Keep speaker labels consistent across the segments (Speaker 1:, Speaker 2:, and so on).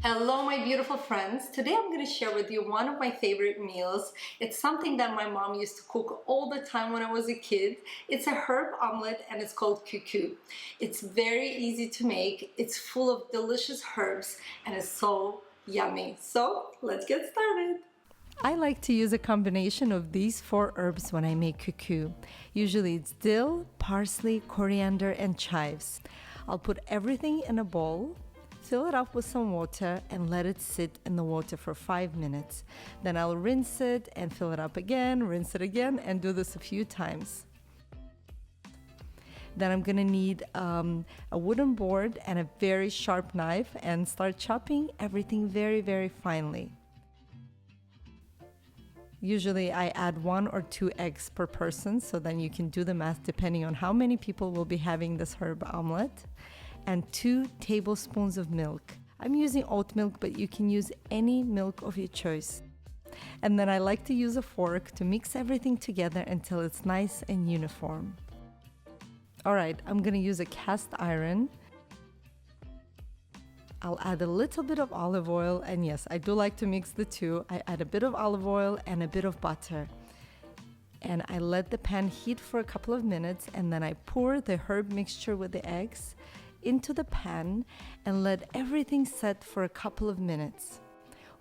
Speaker 1: Hello my beautiful friends. Today I'm going to share with you one of my favorite meals. It's something that my mom used to cook all the time when I was a kid. It's a herb omelette and it's called cuckoo. It's very easy to make. It's full of delicious herbs and it's so yummy. So let's get started. I like to use a combination of these 4 herbs when I make cuckoo. Usually it's dill, parsley, coriander, and chives. I'll put everything in a bowl, fill it up with some water, and let it sit in the water for 5 minutes. Then I'll rinse it and fill it up again, rinse it again, and do this a few times. Then I'm gonna need a wooden board and a very sharp knife and start chopping everything very, very finely. Usually I add 1 or 2 eggs per person, so then you can do the math depending on how many people will be having this herb omelette. And 2 tablespoons of milk. I'm using oat milk, but you can use any milk of your choice. And then I like to use a fork to mix everything together until it's nice and uniform. Alright, I'm gonna use a cast iron. I'll add a little bit of olive oil, and yes, I do like to mix the two. I add a bit of olive oil and a bit of butter. And I let the pan heat for a couple of minutes, and then I pour the herb mixture with the eggs into the pan and let everything set for a couple of minutes.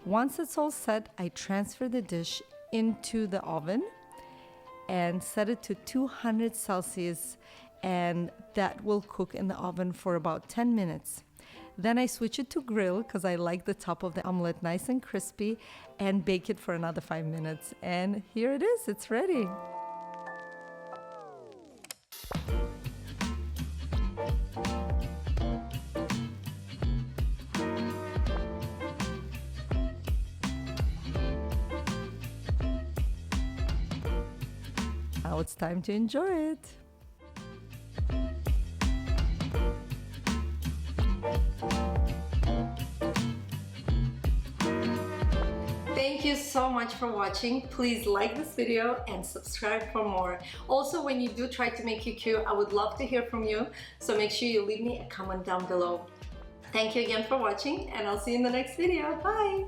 Speaker 1: Once it's all set, I transfer the dish into the oven and set it to 200 Celsius, and that will cook in the oven for about 10 minutes. Then I switch it to grill because I like the top of the omelette nice and crispy, and bake it for another 5 minutes. And here it is, it's ready. Now it's time to enjoy it. Thank you so much for watching. Please like this video and subscribe for more. Also, when you do try to make cuckoo, I would love to hear from you. So make sure you leave me a comment down below. Thank you again for watching, and I'll see you in the next video. Bye!